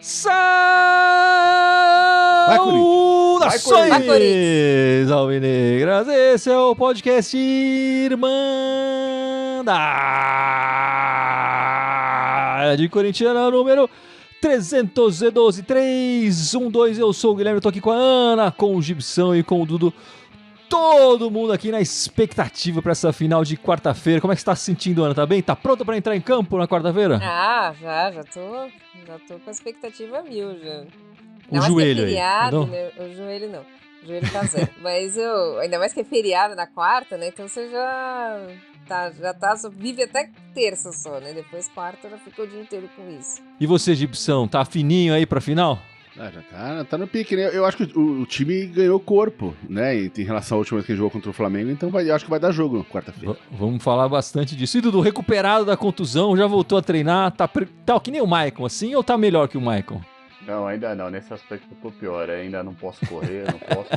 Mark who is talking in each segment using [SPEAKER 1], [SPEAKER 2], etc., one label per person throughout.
[SPEAKER 1] Saudações, alvinegras! Esse é o podcast Irmandade Corintiana número 312, 312. Eu sou o Guilherme, eu tô aqui com a Ana, com o Gibson e com o Dudu. Todo mundo aqui na expectativa para essa final de quarta-feira. Como é que você tá se sentindo, Ana? Tá bem? Tá pronta para entrar em campo na quarta-feira?
[SPEAKER 2] Já tô com a expectativa mil, já.
[SPEAKER 1] O joelho aí.
[SPEAKER 2] Feriado, né? O joelho não. O joelho tá zero. Mas ainda mais que é feriado na quarta, né? Então você já vive até terça só, né? Depois quarta já fica o dia inteiro com isso.
[SPEAKER 1] E você, Gibson, tá fininho aí pra final?
[SPEAKER 3] Já tá no pique, né? Eu acho que o time ganhou corpo, né? Em relação à última vez que ele jogou contra o Flamengo, então eu acho que vai dar jogo quarta-feira.
[SPEAKER 1] Vamos falar bastante disso. E Dudu, recuperado da contusão, já voltou a treinar, tá que nem o Maicon, assim, ou tá melhor que o Maicon?
[SPEAKER 4] Não, ainda não. Nesse aspecto eu tô pior. Ainda não posso correr, não posso.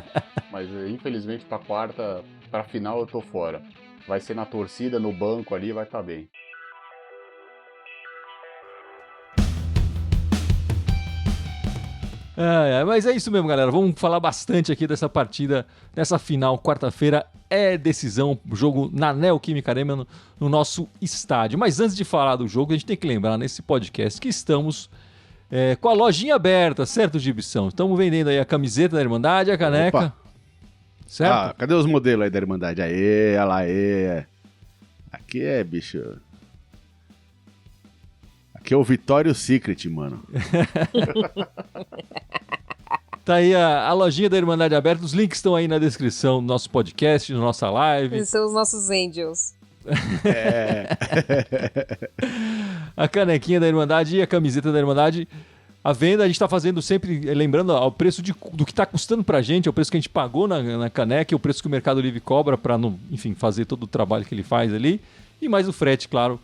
[SPEAKER 4] Mas infelizmente pra quarta, pra final eu tô fora. Vai ser na torcida, no banco ali, vai estar bem.
[SPEAKER 1] Mas é isso mesmo, galera. Vamos falar bastante aqui dessa partida, dessa final. Quarta-feira é decisão, jogo na Neoquímica Arena, no nosso estádio. Mas antes de falar do jogo, a gente tem que lembrar nesse podcast que estamos com a lojinha aberta, certo, Gibson? Estamos vendendo aí a camiseta da Irmandade, a caneca.
[SPEAKER 3] Opa.
[SPEAKER 1] Certo?
[SPEAKER 3] Cadê os modelos aí da Irmandade? Aê, olha lá, aê. Aqui é, bicho... Aqui é o Victoria's Secret, mano.
[SPEAKER 1] Tá aí a lojinha da Irmandade aberta. Os links estão aí na descrição do nosso podcast, da nossa live.
[SPEAKER 2] Eles são os nossos angels.
[SPEAKER 1] A canequinha da Irmandade e a camiseta da Irmandade. A venda a gente tá fazendo sempre, lembrando ao preço do que tá custando pra gente, é o preço que a gente pagou na caneca, é o preço que o Mercado Livre cobra pra, enfim, fazer todo o trabalho que ele faz ali. E mais o frete, claro.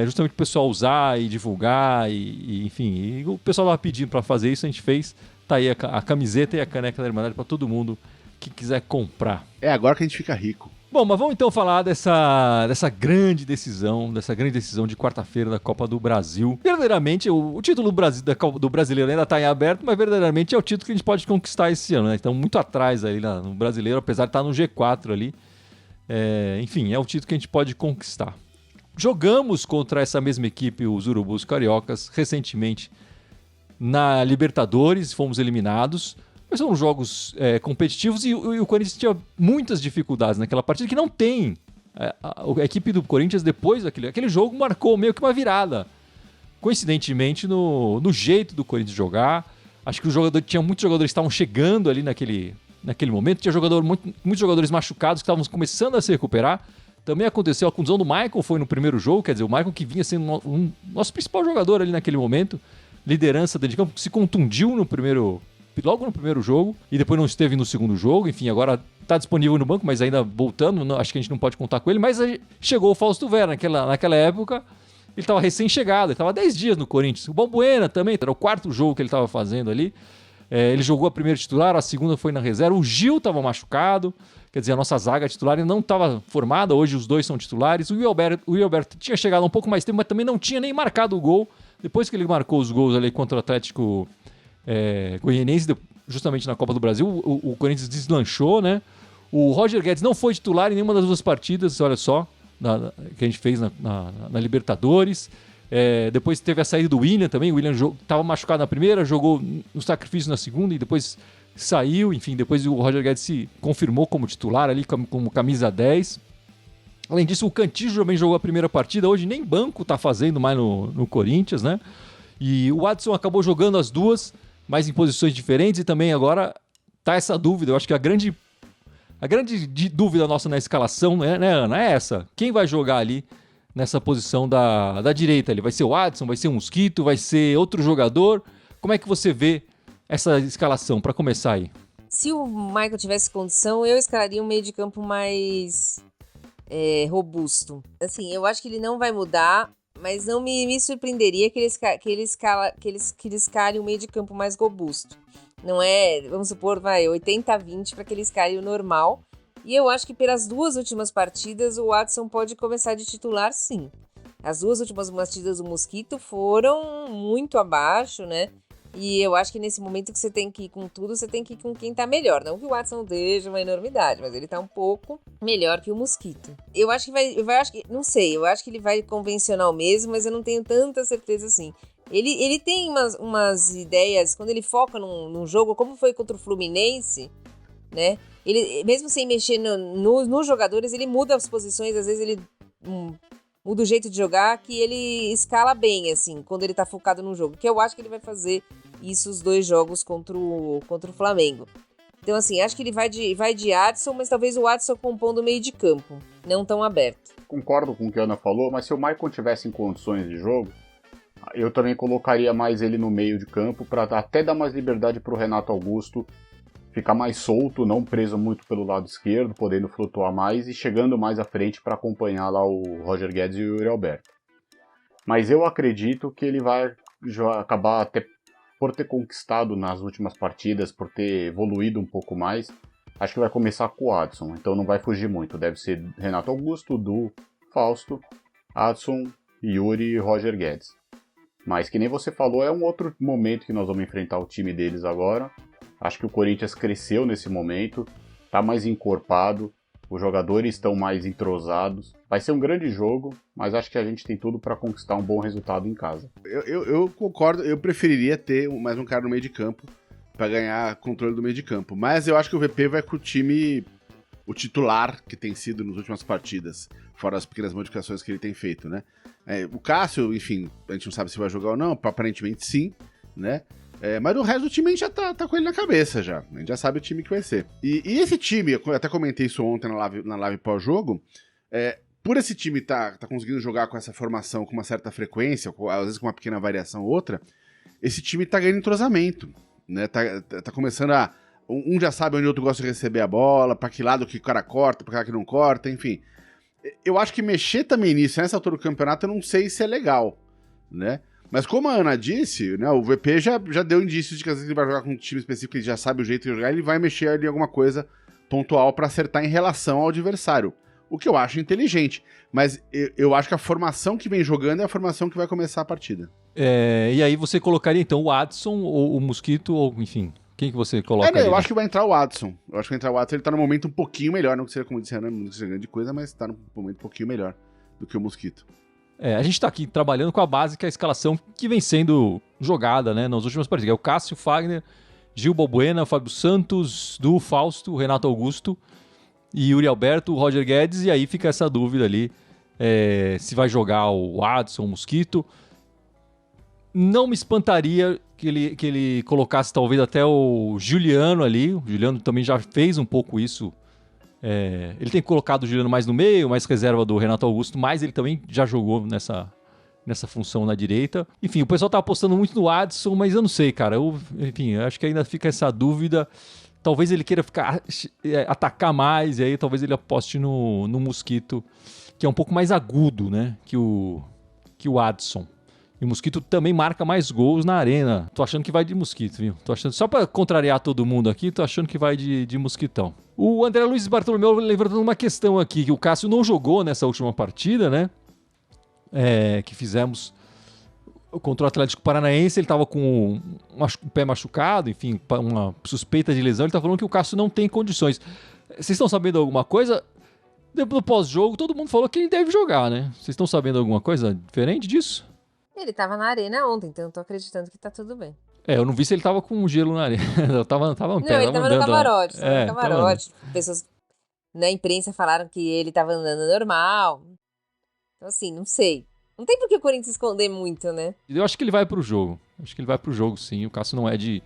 [SPEAKER 1] Justamente o pessoal usar e divulgar enfim, o pessoal tava pedindo para fazer isso, a gente fez. Tá aí a camiseta e a caneca da Irmandade para todo mundo que quiser comprar.
[SPEAKER 3] É agora que a gente fica rico.
[SPEAKER 1] Bom, mas vamos então falar dessa grande decisão de quarta-feira da Copa do Brasil. Verdadeiramente, o título do brasileiro ainda está em aberto, mas verdadeiramente é o título que a gente pode conquistar esse ano, né? Então muito atrás aí no brasileiro, apesar de estar no G4 ali. Enfim, é o título que a gente pode conquistar. Jogamos contra essa mesma equipe, os Urubus Cariocas, recentemente na Libertadores, fomos eliminados. Mas são jogos competitivos e o Corinthians tinha muitas dificuldades naquela partida que não tem. A equipe do Corinthians, depois aquele jogo, marcou meio que uma virada. Coincidentemente, no jeito do Corinthians jogar. Acho que tinha muitos jogadores que estavam chegando ali naquele momento. Tinha muitos jogadores machucados que estavam começando a se recuperar. Também aconteceu a contusão do Maicon, foi no primeiro jogo, quer dizer, o Maicon que vinha sendo nosso principal jogador ali naquele momento, liderança dentro de campo, se contundiu logo no primeiro jogo, e depois não esteve no segundo jogo, enfim, agora está disponível no banco, mas ainda voltando, acho que a gente não pode contar com ele, mas chegou o Fausto Vera, naquela época, ele estava recém-chegado, ele estava 10 dias no Corinthians, o Balbuena também, era o quarto jogo que ele estava fazendo ali, ele jogou a primeira titular, a segunda foi na reserva, o Gil estava machucado, quer dizer, a nossa zaga titular não estava formada, hoje os dois são titulares. O Alberto tinha chegado há um pouco mais tempo, mas também não tinha nem marcado o gol. Depois que ele marcou os gols ali contra o Atlético Goianiense, justamente na Copa do Brasil, o Corinthians deslanchou, né? O Roger Guedes não foi titular em nenhuma das duas partidas, olha só, que a gente fez na Libertadores. Depois teve a saída do William também. O William estava machucado na primeira, jogou no sacrifício na segunda e depois saiu, enfim, depois o Roger Guedes se confirmou como titular ali, como camisa 10. Além disso, o Cantillo também jogou a primeira partida, hoje nem banco tá fazendo mais no Corinthians, né? E o Adson acabou jogando as duas, mas em posições diferentes, e também agora tá essa dúvida. Eu acho que a grande dúvida nossa na escalação, né, Ana, é essa. Quem vai jogar ali nessa posição da direita ali? Vai ser o Adson, vai ser o Mosquito, vai ser outro jogador? Como é que você vê essa escalação, para começar aí?
[SPEAKER 2] Se o Michael tivesse condição, eu escalaria um meio de campo mais robusto. Assim, eu acho que ele não vai mudar, mas não me surpreenderia que ele escale um meio de campo mais robusto. Não é, vamos supor, 80-20 para que ele escale o normal. E eu acho que pelas 2 últimas partidas o Watson pode começar de titular, sim. As 2 últimas partidas do Mosquito foram muito abaixo, né? E eu acho que nesse momento que você tem que ir com tudo, você tem que ir com quem tá melhor. Não que o Watson deixe uma enormidade, mas ele tá um pouco melhor que o Mosquito. Eu acho que não sei, eu acho que ele vai convencional mesmo, mas eu não tenho tanta certeza assim. Ele tem umas ideias, quando ele foca num jogo, como foi contra o Fluminense, né? Ele, mesmo sem mexer nos jogadores, ele muda as posições, às vezes ele muda o jeito de jogar, que ele escala bem, assim, quando ele tá focado no jogo. Que eu acho que ele vai fazer isso os 2 jogos contra o Flamengo. Então, assim, acho que ele vai de Adson, mas talvez o Adson compondo o meio de campo, não tão aberto.
[SPEAKER 4] Concordo com o que a Ana falou, mas se o Maicon tivesse em condições de jogo, eu também colocaria mais ele no meio de campo para até dar mais liberdade para o Renato Augusto ficar mais solto, não preso muito pelo lado esquerdo, podendo flutuar mais e chegando mais à frente para acompanhar lá o Roger Guedes e o Yuri Alberto. Mas eu acredito que ele vai acabar, até por ter conquistado nas últimas partidas, por ter evoluído um pouco mais, acho que vai começar com o Adson, então não vai fugir muito. Deve ser Renato Augusto, Du, Fausto, Adson, Yuri e Roger Guedes. Mas que nem você falou, é um outro momento que nós vamos enfrentar o time deles agora. Acho que o Corinthians cresceu nesse momento, está mais encorpado, os jogadores estão mais entrosados. Vai ser um grande jogo, mas acho que a gente tem tudo para conquistar um bom resultado em casa.
[SPEAKER 3] Eu concordo, eu preferiria ter mais um cara no meio de campo para ganhar controle do meio de campo. Mas eu acho que o VP vai com o time, o titular que tem sido nas últimas partidas, fora as pequenas modificações que ele tem feito, né? O Cássio, enfim, a gente não sabe se vai jogar ou não, aparentemente sim, né? Mas o resto do time a gente já tá com ele na cabeça já. A gente já sabe o time que vai ser. E esse time, eu até comentei isso ontem na live pós-jogo, por esse time tá conseguindo jogar com essa formação com uma certa frequência, às vezes com uma pequena variação ou outra, esse time tá ganhando entrosamento, né? Tá começando a... Um já sabe onde o outro gosta de receber a bola, pra que lado que o cara corta, pra que lado que não corta, enfim. Eu acho que mexer também nisso, nessa altura do campeonato, eu não sei se é legal, né? Mas como a Ana disse, né, o VP já deu indícios de que às vezes ele vai jogar com um time específico, ele já sabe o jeito de jogar, ele vai mexer ali em alguma coisa pontual pra acertar em relação ao adversário. O que eu acho inteligente. Mas eu acho que a formação que vem jogando é a formação que vai começar a partida.
[SPEAKER 1] E aí você colocaria então o Adson ou o Mosquito, ou enfim, quem que você coloca ali,
[SPEAKER 3] eu
[SPEAKER 1] né?
[SPEAKER 3] acho que vai entrar o Adson. Eu acho que vai entrar o Adson, ele tá num momento um pouquinho melhor, não que seja, como disse a Ana, não seja grande coisa, mas tá num momento um pouquinho melhor do que o Mosquito.
[SPEAKER 1] A gente tá aqui trabalhando com a base, que é a escalação que vem sendo jogada, né, nas últimas partidas. É o Cássio, Fagner, Gil Balbuena, Fábio Santos, Du, Fausto, Renato Augusto e Yuri Alberto, Roger Guedes, e aí fica essa dúvida ali, se vai jogar o Adson, o Mosquito. Não me espantaria que ele colocasse talvez até o Juliano ali. O Juliano também já fez um pouco isso. Ele tem colocado o Juliano mais no meio, mais reserva do Renato Augusto, mas ele também já jogou nessa função na direita. Enfim, o pessoal tá apostando muito no Adson, mas eu não sei, cara. Enfim, acho que ainda fica essa dúvida. Talvez ele queira atacar mais, e aí talvez ele aposte no Mosquito, que é um pouco mais agudo, né, que o Adson. E o Mosquito também marca mais gols na arena. Tô achando que vai de Mosquito, viu? Tô achando, só pra contrariar todo mundo aqui, tô achando que vai de Mosquitão. O André Luiz Bartolomeu levantando uma questão aqui, que o Cássio não jogou nessa última partida, né? Que fizemos contra o Atlético Paranaense. Ele tava com o pé machucado, enfim, uma suspeita de lesão. Ele tá falando que o Cássio não tem condições. Vocês estão sabendo alguma coisa? No pós-jogo, todo mundo falou que ele deve jogar, né? Vocês estão sabendo alguma coisa diferente disso?
[SPEAKER 2] Ele tava na arena ontem, então eu tô acreditando que tá tudo bem.
[SPEAKER 1] Eu não vi se ele tava com gelo na arena. Eu tava no pé,
[SPEAKER 2] não, ele tava no camarote.
[SPEAKER 1] Lá.
[SPEAKER 2] Tava no camarote. Pessoas na imprensa falaram que ele tava andando normal. Então, assim, não sei. Não tem por que o Corinthians esconder muito, né?
[SPEAKER 1] Eu acho que ele vai pro jogo. Acho que ele vai pro jogo, sim. O Cássio não é de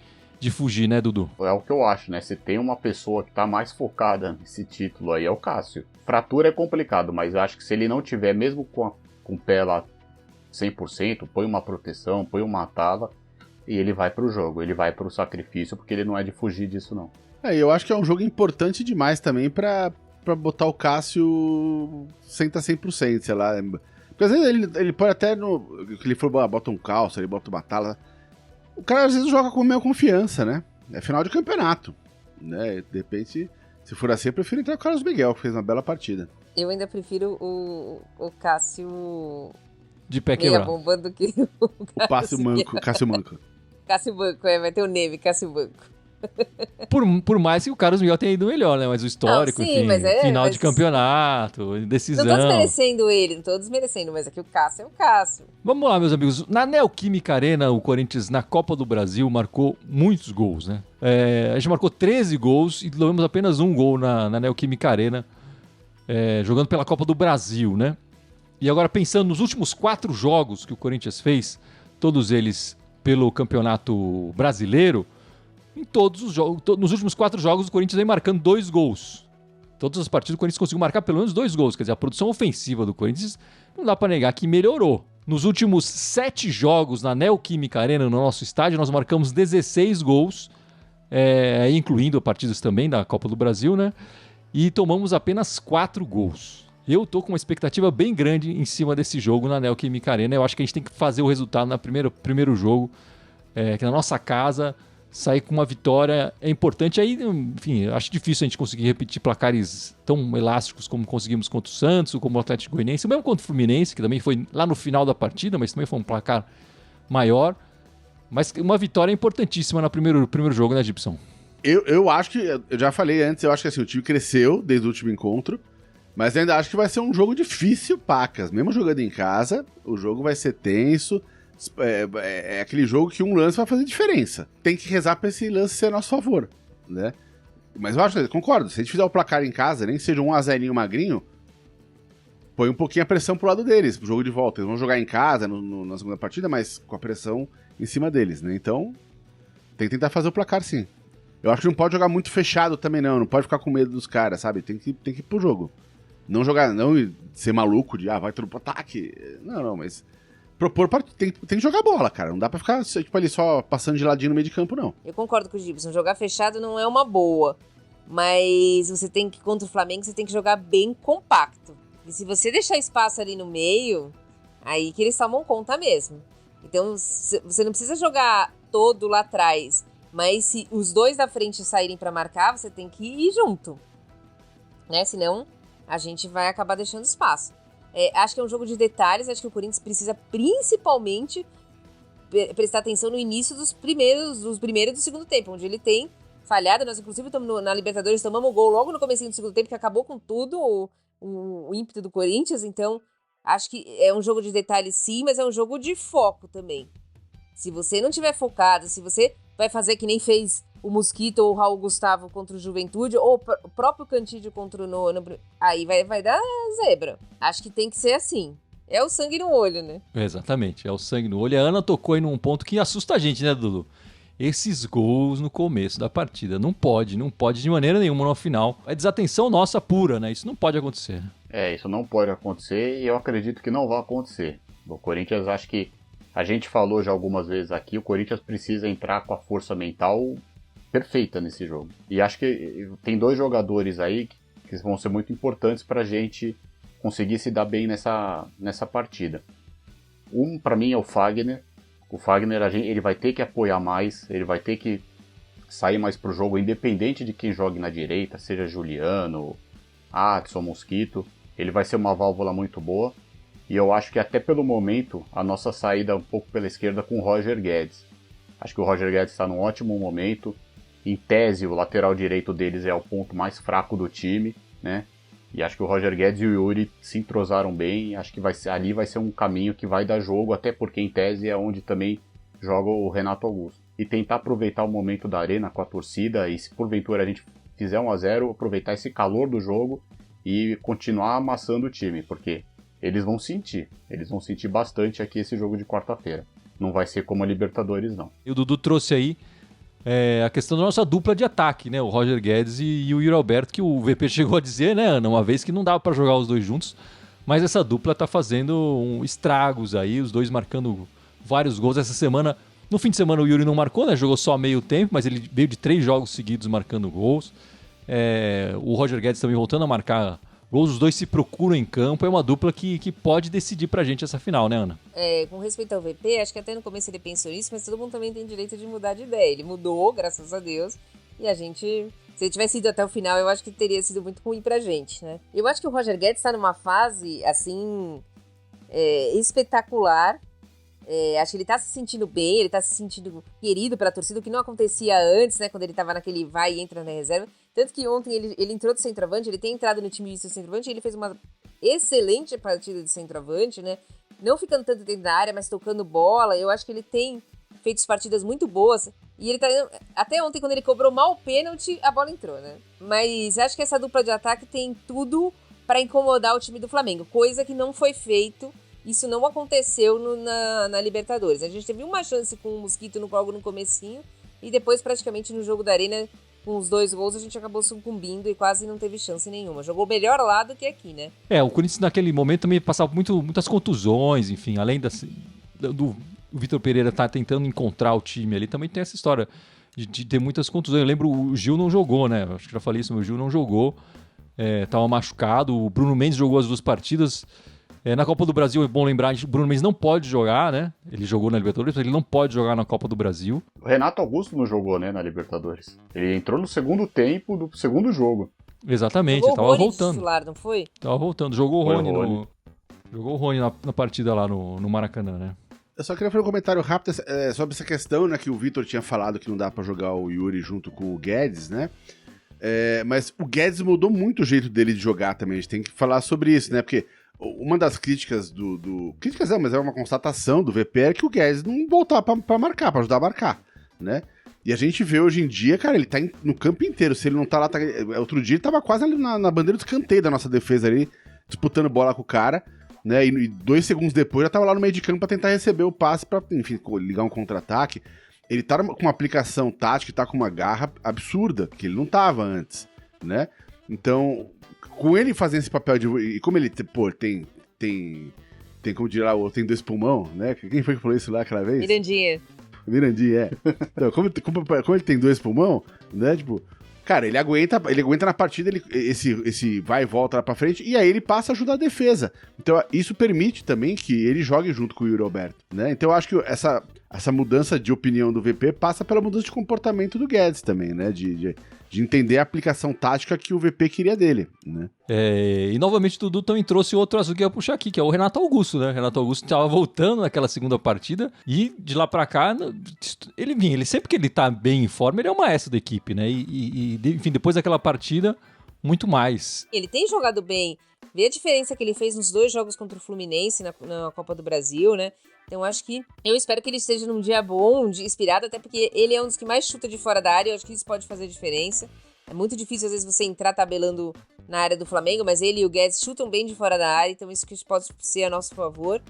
[SPEAKER 1] fugir, né, Dudu?
[SPEAKER 4] É o que eu acho, né? Se tem uma pessoa que tá mais focada nesse título aí, é o Cássio. Fratura é complicado, mas eu acho que se ele não tiver, mesmo com o pé lá 100%, põe uma proteção, põe uma tala e ele vai pro jogo, ele vai pro sacrifício, porque ele não é de fugir disso, não.
[SPEAKER 3] Eu acho que é um jogo importante demais também pra botar o Cássio sem estar 100%, sei lá. Porque às vezes ele pode até que ele for, bota um calço, ele bota uma tala. O cara às vezes joga com meio confiança, né? É final de campeonato, né? De repente, Se for assim, eu prefiro entrar com o Carlos Miguel, que fez uma bela partida.
[SPEAKER 2] Eu ainda prefiro o Cássio
[SPEAKER 1] De pé
[SPEAKER 2] meia
[SPEAKER 1] quebrado.
[SPEAKER 2] bomba do que o
[SPEAKER 3] Cássio Manco.
[SPEAKER 2] Cássio Banco, vai ter o nome, Cássio Banco.
[SPEAKER 1] Por mais que o Carlos Miguel tenha ido melhor, né? Mas o histórico,
[SPEAKER 2] Não, sim,
[SPEAKER 1] enfim,
[SPEAKER 2] mas
[SPEAKER 1] final de campeonato, decisão.
[SPEAKER 2] Não tô desmerecendo ele, não tô desmerecendo, mas aqui o Cássio é o Cássio.
[SPEAKER 1] Vamos lá, meus amigos. Na Neoquímica Arena, o Corinthians, na Copa do Brasil, marcou muitos gols, né? A gente marcou 13 gols e levamos apenas um gol na Neoquímica Arena, jogando pela Copa do Brasil, né? E agora, pensando nos últimos 4 jogos que o Corinthians fez, todos eles pelo Campeonato Brasileiro, em todos os jogos, nos últimos 4 jogos, o Corinthians vem marcando 2 gols. Todas as partidas, o Corinthians conseguiu marcar pelo menos 2 gols. Quer dizer, a produção ofensiva do Corinthians não dá pra negar que melhorou. Nos últimos 7 jogos na Neoquímica Arena, no nosso estádio, nós marcamos 16 gols, incluindo partidas também da Copa do Brasil, né? E tomamos apenas 4 gols. Eu tô com uma expectativa bem grande em cima desse jogo na Neoquímica Arena. Eu acho que a gente tem que fazer o resultado no primeiro jogo, que na nossa casa, sair com uma vitória é importante. Aí, enfim, acho difícil a gente conseguir repetir placares tão elásticos como conseguimos contra o Santos, como o Atlético Goianiense, mesmo contra o Fluminense, que também foi lá no final da partida, mas também foi um placar maior. Mas uma vitória importantíssima no primeiro jogo, né, Gibson?
[SPEAKER 3] Eu acho que, eu já falei antes, eu acho que assim, o time cresceu desde o último encontro, mas ainda acho que vai ser um jogo difícil, pacas. Mesmo jogando em casa, o jogo vai ser tenso. É aquele jogo que um lance vai fazer diferença. Tem que rezar pra esse lance ser a nosso favor, né? Mas eu acho, concordo, se a gente fizer o placar em casa, nem que seja 1-0 magrinho, põe um pouquinho a pressão pro lado deles, pro jogo de volta. Eles vão jogar em casa na segunda partida, mas com a pressão em cima deles, né? Então, tem que tentar fazer o placar sim. Eu acho que não pode jogar muito fechado também não pode ficar com medo dos caras, sabe? Tem que ir pro jogo. Não jogar, não ser maluco de, vai tudo pro ataque. Não, mas propor, tem que jogar bola, cara. Não dá pra ficar tipo, ali só passando de ladinho no meio de campo, não.
[SPEAKER 2] Eu concordo com o Gibson, jogar fechado não é uma boa. Mas você tem que, contra o Flamengo, você tem que jogar bem compacto. E se você deixar espaço ali no meio, aí que eles tomam conta mesmo. Então, você não precisa jogar todo lá atrás. Mas se os dois da frente saírem pra marcar, você tem que ir junto. Né? Senão, a gente vai acabar deixando espaço. Acho que é um jogo de detalhes. Acho que o Corinthians precisa principalmente prestar atenção no início dos primeiros do segundo tempo, onde ele tem falhado. Nós, inclusive, estamos na Libertadores, tomamos o gol logo no comecinho do segundo tempo, que acabou com tudo o ímpeto do Corinthians. Então, acho que é um jogo de detalhes sim, mas é um jogo de foco também. Se você não tiver focado, se você vai fazer que nem fez o Mosquito ou o Raul Gustavo contra o Juventude, ou o próprio Cantídio contra o Nono, aí vai dar zebra. Acho que tem que ser assim. É o sangue no olho, né?
[SPEAKER 1] Exatamente, é o sangue no olho. A Ana tocou aí num ponto que assusta a gente, né, Dudu? Esses gols no começo da partida. Não pode de maneira nenhuma no final. É desatenção nossa pura, né? Isso não pode acontecer.
[SPEAKER 4] Isso não pode acontecer e eu acredito que não vai acontecer. O Corinthians, acho que a gente falou já algumas vezes aqui, o Corinthians precisa entrar com a força mental perfeita nesse jogo. E acho que tem 2 jogadores aí que vão ser muito importantes pra gente conseguir se dar bem nessa partida. Um, pra mim, é o Fagner. O Fagner, ele vai ter que apoiar mais, ele vai ter que sair mais pro jogo, independente de quem jogue na direita, seja Juliano, Adson, Mosquito. Ele vai ser uma válvula muito boa. E eu acho que até pelo momento, a nossa saída um pouco pela esquerda com o Roger Guedes. Acho que o Roger Guedes está num ótimo momento. Em tese, o lateral direito deles é o ponto mais fraco do time, né? E acho que o Roger Guedes e o Yuri se entrosaram bem. Acho que ali vai ser um caminho que vai dar jogo, até porque em tese é onde também joga o Renato Augusto. E tentar aproveitar o momento da arena com a torcida, e se porventura a gente fizer 1-0, aproveitar esse calor do jogo e continuar amassando o time, porque eles vão sentir bastante aqui esse jogo de quarta-feira. Não vai ser como a Libertadores, não.
[SPEAKER 1] E o Dudu trouxe aí a questão da nossa dupla de ataque, né? O Roger Guedes e o Yuri Alberto, que o VP chegou a dizer, né, Ana, uma vez que não dava para jogar os dois juntos, mas essa dupla tá fazendo estragos aí, os dois marcando vários gols essa semana. No fim de semana o Yuri não marcou, né? Jogou só meio tempo, mas ele veio de 3 jogos seguidos marcando gols. O Roger Guedes também voltando a marcar gols, os dois se procuram em campo, é uma dupla que pode decidir pra gente essa final, né, Ana?
[SPEAKER 2] Com respeito ao VP, acho que até no começo ele pensou isso, mas todo mundo também tem direito de mudar de ideia. Ele mudou, graças a Deus, e a gente Se ele tivesse ido até o final, eu acho que teria sido muito ruim pra gente, né? Eu acho que o Roger Guedes tá numa fase, assim, espetacular. Acho que ele tá se sentindo bem, ele tá se sentindo querido pela torcida, o que não acontecia antes, né? Quando ele tava naquele vai e entra na reserva. Tanto que ontem ele entrou de centroavante, ele tem entrado no time de centroavante, e ele fez uma excelente partida de centroavante, né? Não ficando tanto dentro da área, mas tocando bola. Eu acho que ele tem feito partidas muito boas. E ele tá. Até ontem, quando ele cobrou mal o pênalti, a bola entrou, né? Mas acho que essa dupla de ataque tem tudo pra incomodar o time do Flamengo, coisa que não foi feito. Isso não aconteceu na Libertadores. A gente teve uma chance com o Mosquito no comecinho, e depois, praticamente, no jogo da Arena, com os 2 gols, a gente acabou sucumbindo e quase não teve chance nenhuma. Jogou melhor lá do que aqui, né?
[SPEAKER 1] O Corinthians naquele momento também passava muitas contusões, enfim, além do Vitor Pereira tá tentando encontrar o time ali, também tem essa história de ter muitas contusões. Eu lembro, o Gil não jogou, né? Acho que já falei isso, o Gil não jogou, tava machucado, o Bruno Mendes jogou as 2 partidas. Na Copa do Brasil, é bom lembrar, o Bruno Mendes não pode jogar, né? Ele jogou na Libertadores, mas ele não pode jogar na Copa do Brasil.
[SPEAKER 4] O Renato Augusto não jogou, né, na Libertadores. Ele entrou no segundo tempo do segundo jogo.
[SPEAKER 1] Exatamente,
[SPEAKER 2] jogou
[SPEAKER 1] ele tava
[SPEAKER 2] o Rony
[SPEAKER 1] voltando.
[SPEAKER 2] Titular, não foi?
[SPEAKER 1] Tava voltando, jogou o Rony na partida lá no Maracanã, né?
[SPEAKER 3] Eu só queria fazer um comentário rápido sobre essa questão, né, que o Vitor tinha falado que não dá pra jogar o Yuri junto com o Guedes, né? Mas o Guedes mudou muito o jeito dele de jogar também, a gente tem que falar sobre isso, né? Porque uma das críticas Críticas não, mas é uma constatação do VP é que o Guedes não voltava pra marcar, pra ajudar a marcar, né? E a gente vê hoje em dia, cara, ele tá no campo inteiro. Se ele não tá lá... Outro dia ele tava quase ali na bandeira do escanteio da nossa defesa ali, disputando bola com o cara, né? E 2 segundos depois já tava lá no meio de campo pra tentar receber o passe pra, enfim, ligar um contra-ataque. Ele tá com uma aplicação tática, tá com uma garra absurda, que ele não tava antes, né? Então, com ele fazendo esse papel de... E como ele, pô, tem como dizer lá, tem 2 pulmão, né? Quem foi que falou isso lá aquela vez? Mirandinha, Então, como ele tem 2 pulmão, né? Tipo, cara, ele aguenta na partida, esse vai e volta lá pra frente, e aí ele passa a ajudar a defesa. Então, isso permite também que ele jogue junto com o Yuri Alberto, né? Então, eu acho que essa mudança de opinião do VP passa pela mudança de comportamento do Guedes também, né? De entender a aplicação tática que o VP queria dele, né?
[SPEAKER 1] E novamente o Dudu também trouxe outro azul que ia puxar aqui, que é o Renato Augusto, né? Renato Augusto estava voltando naquela segunda partida e de lá pra cá, ele sempre que ele tá bem em forma, ele é o maestro da equipe, né? Enfim, depois daquela partida, muito mais.
[SPEAKER 2] Ele tem jogado bem. Vê a diferença que ele fez nos 2 jogos contra o Fluminense na Copa do Brasil, né? Então eu espero que ele esteja num dia bom, um dia inspirado, até porque ele é um dos que mais chuta de fora da área, eu acho que isso pode fazer diferença. É muito difícil às vezes você entrar tabelando na área do Flamengo, mas ele e o Guedes chutam bem de fora da área, então isso que pode ser a nosso favor.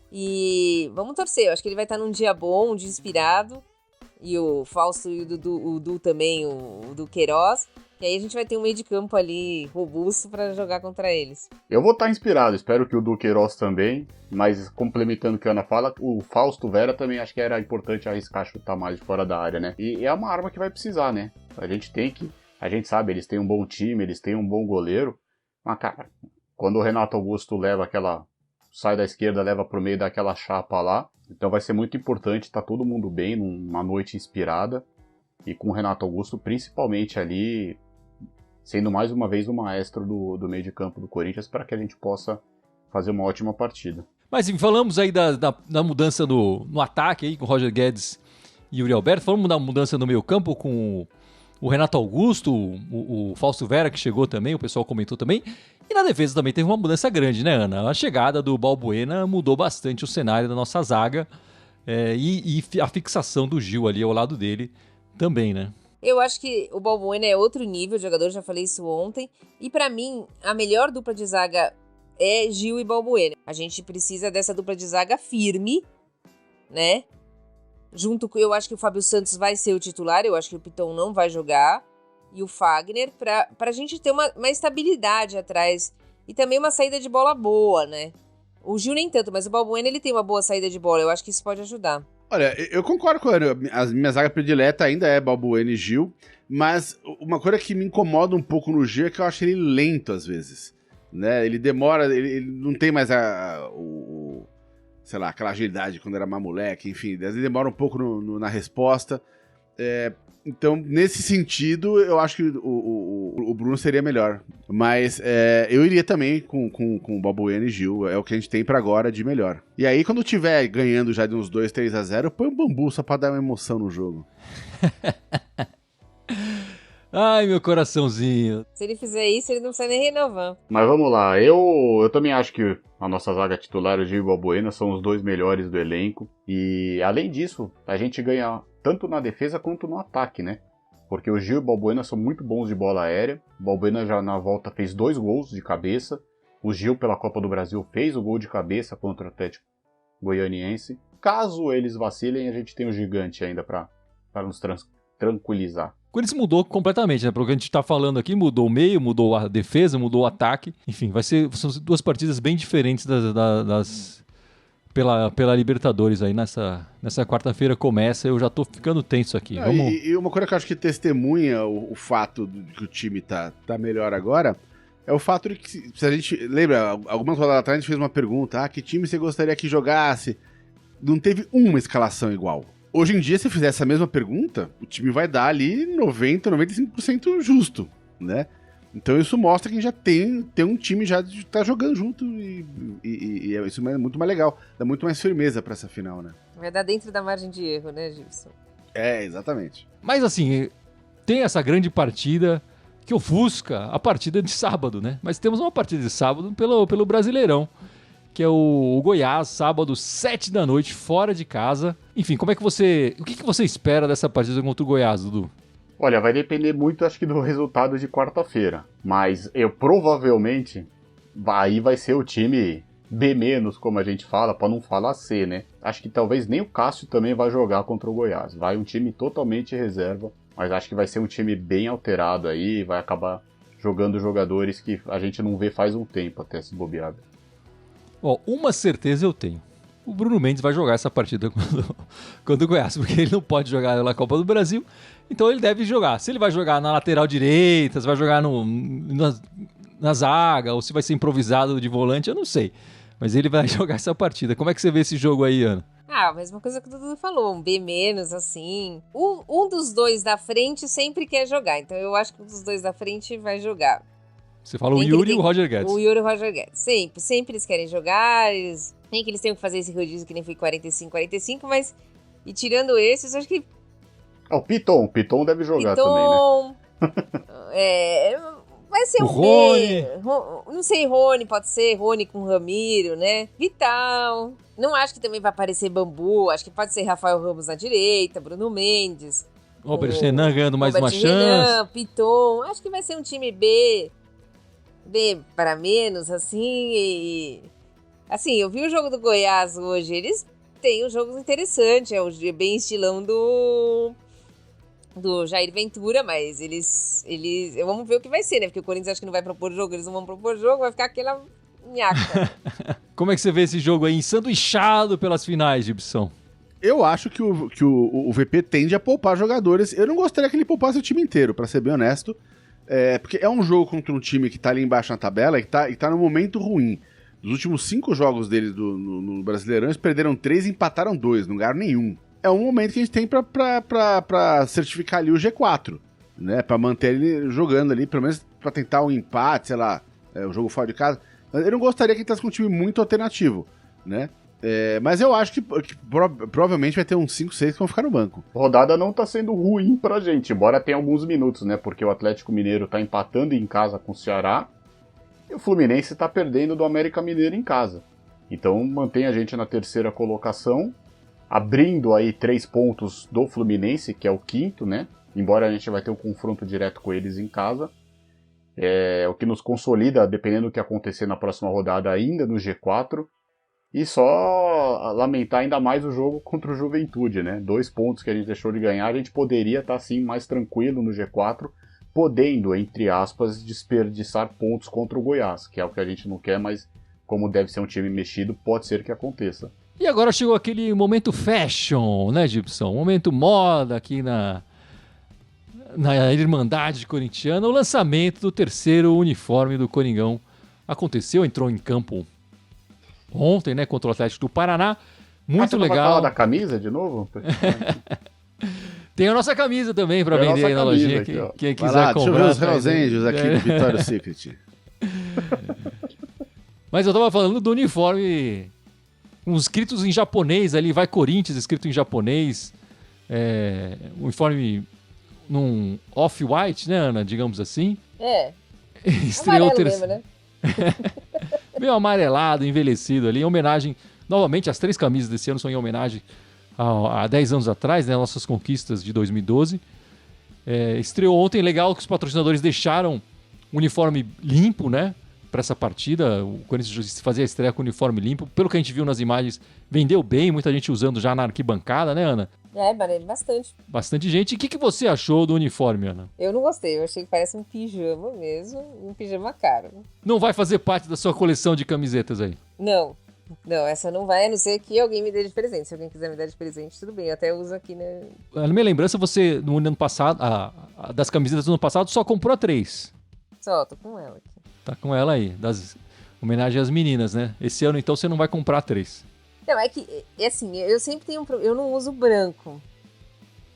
[SPEAKER 2] E vamos torcer, eu acho que ele vai estar num dia bom, um dia inspirado, e o Fausto e o Du também, o Du Queiroz. E aí a gente vai ter um meio de campo ali robusto pra jogar contra eles.
[SPEAKER 4] Eu vou estar inspirado, espero que o Duqueiroz também, mas complementando o que a Ana fala, o Fausto Vera também acho que era importante arriscar chutar mais de fora da área, né? E é uma arma que vai precisar, né? A gente sabe, eles têm um bom time, eles têm um bom goleiro, mas cara, quando o Renato Augusto sai da esquerda, leva pro meio daquela chapa lá, então vai ser muito importante estar todo mundo bem numa noite inspirada, e com o Renato Augusto principalmente ali sendo mais uma vez o maestro do meio de campo do Corinthians para que a gente possa fazer uma ótima partida.
[SPEAKER 1] Mas enfim, falamos aí da mudança no ataque aí com o Roger Guedes e o Yuri Alberto, falamos da mudança no meio campo com o Renato Augusto, o Fausto Vera que chegou também, o pessoal comentou também, e na defesa também teve uma mudança grande, né, Ana? A chegada do Balbuena mudou bastante o cenário da nossa zaga e a fixação do Gil ali ao lado dele também, né?
[SPEAKER 2] Eu acho que o Balbuena é outro nível de jogador, já falei isso ontem. E pra mim, a melhor dupla de zaga é Gil e Balbuena. A gente precisa dessa dupla de zaga firme, né? Eu acho que o Fábio Santos vai ser o titular, eu acho que o Piton não vai jogar. E o Fagner, pra gente ter uma estabilidade atrás. E também uma saída de bola boa, né? O Gil nem tanto, mas o Balbuena ele tem uma boa saída de bola. Eu acho que isso pode ajudar.
[SPEAKER 3] Olha, eu concordo com a minha zaga predileta ainda é Balbuena e Gil, mas uma coisa que me incomoda um pouco no Gil é que eu acho ele lento às vezes, né? Ele demora, ele não tem mais sei lá, aquela agilidade quando era mais moleque, enfim, às vezes demora um pouco na resposta. Então, nesse sentido, eu acho que o Bruno seria melhor. Mas eu iria também com o Balbuena e Gil. É o que a gente tem pra agora de melhor. E aí, quando tiver ganhando já de uns 2, 3-0, põe um Bambu só pra dar uma emoção no jogo.
[SPEAKER 1] Ai, meu coraçãozinho.
[SPEAKER 2] Se ele fizer isso, ele não precisa nem renovar.
[SPEAKER 4] Mas vamos lá, eu também acho que a nossa zaga titular, o Gil e o Balbuena, são os 2 melhores do elenco. E além disso, a gente ganha tanto na defesa quanto no ataque, né? Porque o Gil e o Balbuena são muito bons de bola aérea. O Balbuena já na volta fez 2 gols de cabeça. O Gil, pela Copa do Brasil, fez o gol de cabeça contra o Atlético Goianiense. Caso eles vacilem, a gente tem o Gigante ainda para nos tranquilizar.
[SPEAKER 1] O Corinthians mudou completamente, né? Pelo que a gente tá falando aqui, mudou o meio, mudou a defesa, mudou o ataque. Enfim, são 2 partidas bem diferentes pela Libertadores aí nessa quarta-feira começa. Eu já tô ficando tenso aqui. Vamos...
[SPEAKER 3] E uma coisa que eu acho que testemunha o fato de que o time tá melhor agora é o fato de que, se a gente lembra, algumas rodadas atrás a gente fez uma pergunta, que time você gostaria que jogasse? Não teve uma escalação igual. Hoje em dia, se eu fizer essa mesma pergunta, o time vai dar ali 90, 95% justo, né? Então isso mostra que já tem um time já de tá jogando junto e isso é muito mais legal. Dá muito mais firmeza pra essa final, né?
[SPEAKER 2] Vai dar dentro da margem de erro, né, Gilson?
[SPEAKER 3] Exatamente.
[SPEAKER 1] Mas assim, tem essa grande partida que ofusca a partida de sábado, né? Mas temos uma partida de sábado pelo Brasileirão, que é o Goiás, sábado, 7 da noite, fora de casa. Enfim, o que você espera dessa partida contra o Goiás, Dudu?
[SPEAKER 4] Olha, vai depender muito, acho que, do resultado de quarta-feira. Mas eu provavelmente, aí vai ser o time B-, como a gente fala, pra não falar C, né? Acho que talvez nem o Cássio também vai jogar contra o Goiás. Vai um time totalmente reserva, mas acho que vai ser um time bem alterado aí, vai acabar jogando jogadores que a gente não vê faz um tempo até se bobear.
[SPEAKER 1] Ó, uma certeza eu tenho. O Bruno Mendes vai jogar essa partida contra o Goiás, porque ele não pode jogar na Copa do Brasil, então ele deve jogar. Se ele vai jogar na lateral direita, se vai jogar na zaga, ou se vai ser improvisado de volante, eu não sei. Mas ele vai jogar essa partida. Como é que você vê esse jogo aí, Ana?
[SPEAKER 2] A mesma coisa que o Dudu falou, um B-, assim. Um dos 2 da frente sempre quer jogar, então eu acho que um dos 2 da frente vai jogar.
[SPEAKER 1] Você fala o Yuri e o Roger Guedes.
[SPEAKER 2] O Yuri e o Roger Guedes. Sempre eles querem jogar, nem que eles tenham que fazer esse rodízio que nem foi 45, mas... E tirando esses, acho que...
[SPEAKER 4] O Piton deve jogar também,
[SPEAKER 2] né? Vai ser
[SPEAKER 1] o
[SPEAKER 2] um
[SPEAKER 1] Rony.
[SPEAKER 2] Não sei, Rony, pode ser Rony com Ramiro, né? Vital. Não acho que também vai aparecer Bambu, acho que pode ser Rafael Ramos na direita, Bruno Mendes.
[SPEAKER 1] Robert Renan ganhando mais uma chance.
[SPEAKER 2] Renan, Piton, acho que vai ser um time B para menos, assim, e... Assim, eu vi o jogo do Goiás hoje, eles têm um jogo interessante, é bem estilão do Jair Ventura, mas eles vamos ver o que vai ser, né? Porque o Corinthians acho que não vai propor jogo, eles não vão propor jogo, vai ficar aquela nhaca.
[SPEAKER 1] Como é que você vê esse jogo aí ensanduichado pelas finais, Gibson?
[SPEAKER 3] Eu acho que o VP tende a poupar jogadores. Eu não gostaria que ele poupasse o time inteiro, pra ser bem honesto. Porque é um jogo contra um time que tá ali embaixo na tabela e tá num momento ruim. Dos últimos 5 jogos deles no Brasileirão, eles perderam 3 e empataram 2, não ganharam nenhum. É um momento que a gente tem pra certificar ali o G4, né? Pra manter ele jogando ali, pelo menos pra tentar um empate, sei lá, o jogo fora de casa. Eu não gostaria que ele tivesse com um time muito alternativo, né? Mas eu acho que provavelmente vai ter uns 5, 6 que vão ficar no banco.
[SPEAKER 4] A rodada não tá sendo ruim pra gente, embora tenha alguns minutos, né? Porque o Atlético Mineiro tá empatando em casa com o Ceará e o Fluminense tá perdendo do América Mineiro em casa. Então mantém a gente na terceira colocação, abrindo aí 3 pontos do Fluminense, que é o 5º, né? Embora a gente vai ter um confronto direto com eles em casa. O que nos consolida, dependendo do que acontecer na próxima rodada, ainda no G4. E só lamentar ainda mais o jogo contra o Juventude, né? 2 pontos que a gente deixou de ganhar, a gente poderia estar sim mais tranquilo no G4, podendo, entre aspas, desperdiçar pontos contra o Goiás, que é o que a gente não quer, mas como deve ser um time mexido, pode ser que aconteça.
[SPEAKER 1] E agora chegou aquele momento fashion, né, Gibson? Momento moda aqui na Irmandade Corintiana, o lançamento do 3º uniforme do Coringão aconteceu, entrou em campo ontem, né, contra o Atlético do Paraná. Muito
[SPEAKER 4] você
[SPEAKER 1] legal.
[SPEAKER 4] Vai falar da camisa de novo?
[SPEAKER 1] Tem a nossa camisa também pra
[SPEAKER 4] Tem a
[SPEAKER 1] vender aí na
[SPEAKER 4] nossa
[SPEAKER 1] lojinha.
[SPEAKER 4] camisa aqui, ó.
[SPEAKER 1] Quem
[SPEAKER 3] Vai
[SPEAKER 1] quiser
[SPEAKER 3] lá, deixa eu ver
[SPEAKER 1] comprar.
[SPEAKER 3] os Hells Angels aqui do Victoria's Secret.
[SPEAKER 1] Mas eu tava falando do uniforme, uns escritos em japonês ali, vai Corinthians escrito em japonês, uniforme num off-white, né, Ana, digamos assim. Estreou
[SPEAKER 2] amarelo mesmo, né?
[SPEAKER 1] meio amarelado, envelhecido ali, em homenagem, novamente, as 3 camisas desse ano são em homenagem a 10 anos atrás, né, nossas conquistas de 2012. Estreou ontem, legal que os patrocinadores deixaram o uniforme limpo, né, para essa partida. O Corinthians fazia a estreia com o uniforme limpo. Pelo que a gente viu nas imagens, vendeu bem, muita gente usando já na arquibancada, né, Ana?
[SPEAKER 2] Bastante.
[SPEAKER 1] Bastante gente. E o que você achou do uniforme, Ana?
[SPEAKER 2] Eu não gostei, eu achei que parece um pijama mesmo, um pijama caro.
[SPEAKER 1] Não vai fazer parte da sua coleção de camisetas aí?
[SPEAKER 2] Não, essa não vai, a não ser que alguém me dê de presente. Se alguém quiser me dar de presente, tudo bem, eu até uso aqui, né?
[SPEAKER 1] Na minha lembrança, você, no ano passado, das camisetas do ano passado, só comprou 3.
[SPEAKER 2] Só, tô com ela aqui.
[SPEAKER 1] Tá com ela aí, das homenagem às meninas, né? Esse ano, então, você não vai comprar 3.
[SPEAKER 2] Não, é que, assim, eu sempre tenho eu não uso branco.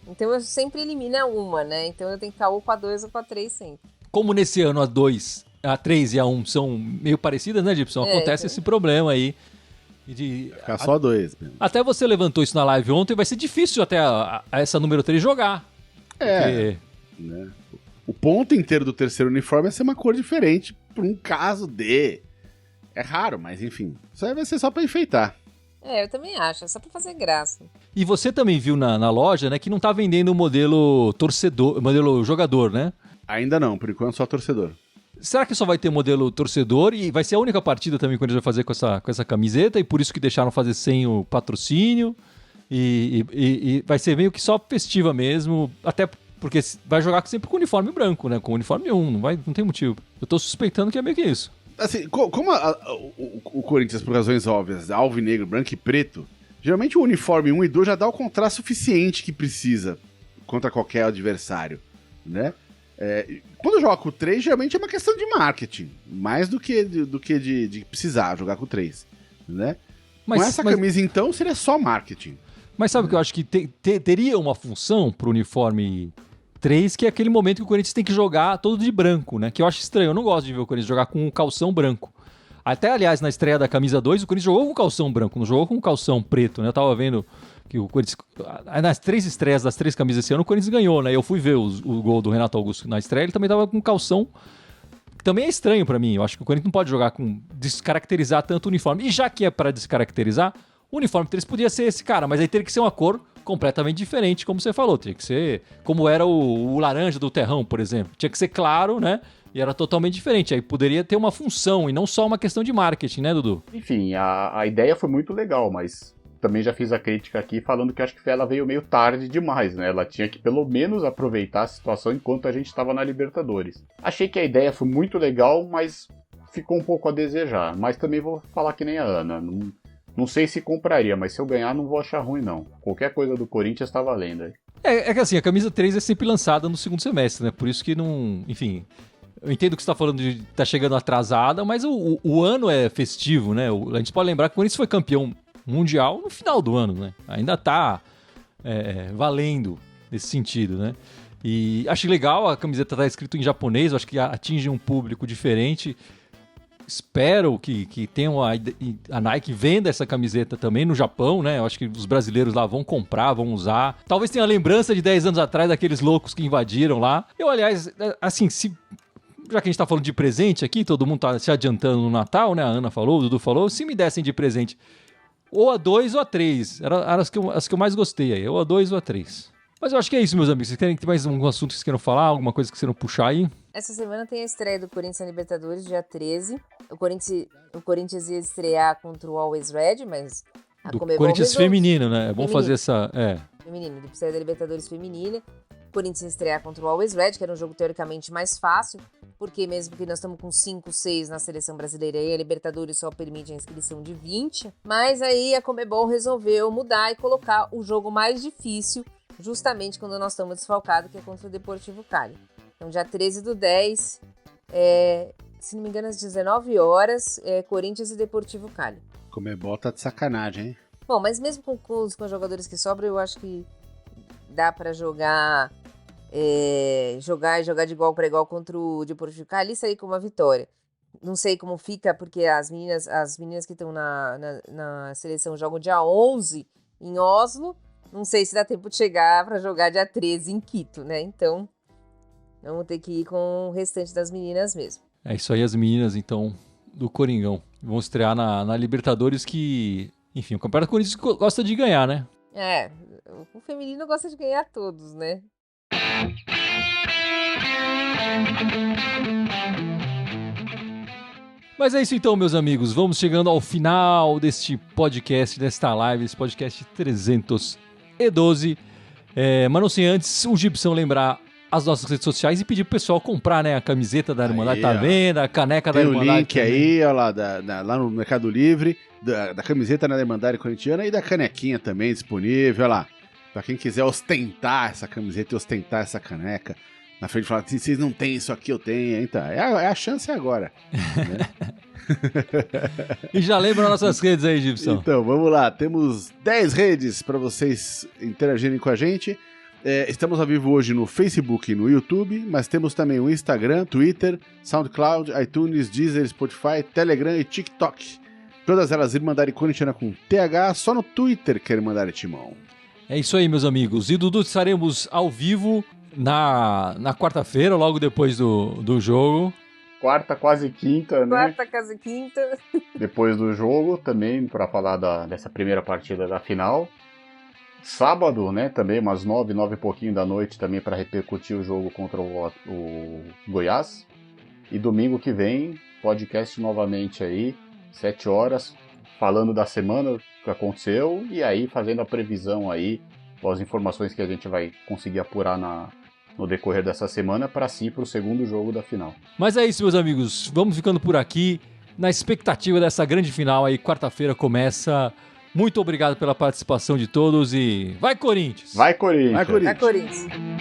[SPEAKER 2] Então eu sempre elimino uma, né? Então eu tenho que ficar ou com a 2 ou com a 3 sempre.
[SPEAKER 1] Como nesse ano a 2, a 3 e a 1 são meio parecidas, né, Gibson? Acontece esse problema aí.
[SPEAKER 3] Ficar só 2.
[SPEAKER 1] Até você levantou isso na live ontem, vai ser difícil até a essa número 3 jogar.
[SPEAKER 3] Porque... né? O ponto inteiro do terceiro uniforme é ser uma cor diferente por um caso de... É raro, mas enfim. Isso aí vai ser só pra enfeitar.
[SPEAKER 2] Eu também acho. É só pra fazer graça.
[SPEAKER 1] E você também viu na loja, né, que não tá vendendo o modelo torcedor, modelo jogador, né?
[SPEAKER 3] Ainda não, por enquanto só torcedor.
[SPEAKER 1] Será que só vai ter modelo torcedor e vai ser a única partida também que eles vão fazer com essa camiseta e por isso que deixaram fazer sem o patrocínio e vai ser meio que só festiva mesmo, até porque vai jogar sempre com uniforme branco, né? Com uniforme 1, não tem motivo. Eu tô suspeitando que é meio que isso.
[SPEAKER 3] Assim, como o Corinthians, por razões óbvias, alvinegro, branco e preto, geralmente o uniforme 1 e 2 já dá o contraste suficiente que precisa contra qualquer adversário, né? Quando joga com o 3, geralmente é uma questão de marketing, mais do que de precisar jogar com o 3, né? Com essa camisa, então, seria só marketing.
[SPEAKER 1] Mas sabe o que eu acho que teria uma função pro uniforme 3, que é aquele momento que o Corinthians tem que jogar todo de branco, né? Que eu acho estranho, eu não gosto de ver o Corinthians jogar com um calção branco. Até, aliás, na estreia da camisa 2, o Corinthians jogou com calção branco, não jogou com calção preto, né? Eu tava vendo que o Corinthians... Nas 3 estreias das 3 camisas esse ano, o Corinthians ganhou, né? Eu fui ver o gol do Renato Augusto na estreia, ele também tava com calção. Também é estranho pra mim, eu acho que o Corinthians não pode jogar com... descaracterizar tanto o uniforme. E já que é pra descaracterizar, o uniforme 3 podia ser esse cara, mas aí teria que ser uma cor completamente diferente, como você falou. Tinha que ser como era o laranja do Terrão, por exemplo. Tinha que ser claro, né? E era totalmente diferente. Aí poderia ter uma função e não só uma questão de marketing, né, Dudu?
[SPEAKER 4] Enfim, a ideia foi muito legal, mas também já fiz a crítica aqui falando que acho que ela veio meio tarde demais, né? Ela tinha que pelo menos aproveitar a situação enquanto a gente estava na Libertadores. Achei que a ideia foi muito legal, mas ficou um pouco a desejar. Mas também vou falar que nem a Ana. Não sei se compraria, mas se eu ganhar não vou achar ruim, não. Qualquer coisa do Corinthians tá valendo aí.
[SPEAKER 1] É que assim, a camisa 3 é sempre lançada no segundo semestre, né? Por isso que não... Enfim, eu entendo que você tá falando de tá chegando atrasada, mas o ano é festivo, né? A gente pode lembrar que o Corinthians foi campeão mundial no final do ano, né? Ainda tá valendo nesse sentido, né? E acho legal, a camiseta tá escrito em japonês, eu acho que atinge um público diferente. Espero que tenham a Nike venda essa camiseta também no Japão, né? Eu acho que os brasileiros lá vão comprar, vão usar. Talvez tenha a lembrança de 10 anos atrás daqueles loucos que invadiram lá. Eu, aliás, assim, já que a gente tá falando de presente aqui, todo mundo tá se adiantando no Natal, né? A Ana falou, o Dudu falou. Se me dessem de presente ou a 2 ou a 3, eram as que eu mais gostei aí, ou a 2 ou a 3. Mas eu acho que é isso, meus amigos. Vocês querem ter mais algum assunto que vocês queiram falar? Alguma coisa que vocês queiram puxar aí?
[SPEAKER 2] Essa semana tem a estreia do Corinthians na Libertadores, dia 13. O Corinthians ia estrear contra o Always Red, mas a
[SPEAKER 1] Do
[SPEAKER 2] Conmebol
[SPEAKER 1] Corinthians
[SPEAKER 2] resolveu.
[SPEAKER 1] feminino, né? É bom
[SPEAKER 2] Feminino.
[SPEAKER 1] fazer essa...
[SPEAKER 2] Feminino, do estreia da Libertadores feminina. O Corinthians ia estrear contra o Always Red, que era um jogo teoricamente mais fácil, porque mesmo que nós estamos com 5, 6 na seleção brasileira e a Libertadores só permite a inscrição de 20. Mas aí a Conmebol resolveu mudar e colocar o jogo mais difícil justamente quando nós estamos desfalcados, que é contra o Deportivo Cali. Então, dia 13/10, se não me engano, às 19 horas, Corinthians e Deportivo Cali.
[SPEAKER 3] Comebol tá de sacanagem, hein?
[SPEAKER 2] Bom, mas mesmo com os jogadores que sobram, eu acho que dá para jogar de igual para igual contra o Deportivo Cali e sair com uma vitória. Não sei como fica, porque as meninas que estão na seleção jogam dia 11 em Oslo. Não sei se dá tempo de chegar para jogar dia 13 em Quito, né? Então, vamos ter que ir com o restante das meninas mesmo.
[SPEAKER 1] É isso aí, as meninas, então, do Coringão. Vão estrear na Libertadores que... Enfim, o Campeonato Corinthians gosta de ganhar, né?
[SPEAKER 2] O feminino gosta de ganhar todos, né?
[SPEAKER 1] Mas é isso então, meus amigos. Vamos chegando ao final deste podcast, desta live, esse podcast 312. Mas não sei antes, o Gibson lembrar as nossas redes sociais e pedir pro pessoal comprar, né, a camiseta da Irmandade, tá vendo? A caneca da Irmandade.
[SPEAKER 3] Tem o link aí, ó lá, lá no Mercado Livre, da camiseta da Irmandade Corintiana e da canequinha também disponível, ó lá. Pra quem quiser ostentar essa camiseta e ostentar essa caneca, na frente falar, se vocês não têm isso aqui, eu tenho. Então, a chance é agora. Né?
[SPEAKER 1] E já lembra nossas redes aí, Gibson?
[SPEAKER 3] Então, vamos lá. Temos 10 redes para vocês interagirem com a gente. Estamos ao vivo hoje no Facebook e no YouTube, mas temos também o Instagram, Twitter, SoundCloud, iTunes, Deezer, Spotify, Telegram e TikTok. Todas elas Irmandade Corintiana com TH, só no Twitter que é Irmandade Timão.
[SPEAKER 1] É isso aí, meus amigos. E Dudu, estaremos ao vivo na quarta-feira, logo depois do jogo.
[SPEAKER 4] Quarta, quase quinta, né?
[SPEAKER 2] Quarta, quase quinta.
[SPEAKER 4] Depois do jogo também, para falar dessa primeira partida da final. Sábado, né, também, umas 9 e pouquinho da noite também para repercutir o jogo contra o Goiás. E domingo que vem, podcast novamente aí, 7 horas, falando da semana que aconteceu e aí fazendo a previsão aí, as informações que a gente vai conseguir apurar no decorrer dessa semana para o segundo jogo da final.
[SPEAKER 1] Mas é isso, meus amigos. Vamos ficando por aqui na expectativa dessa grande final aí. Quarta-feira começa. Muito obrigado pela participação de todos e vai Corinthians!
[SPEAKER 4] Vai Corinthians!
[SPEAKER 3] Vai Corinthians!
[SPEAKER 2] Vai Corinthians!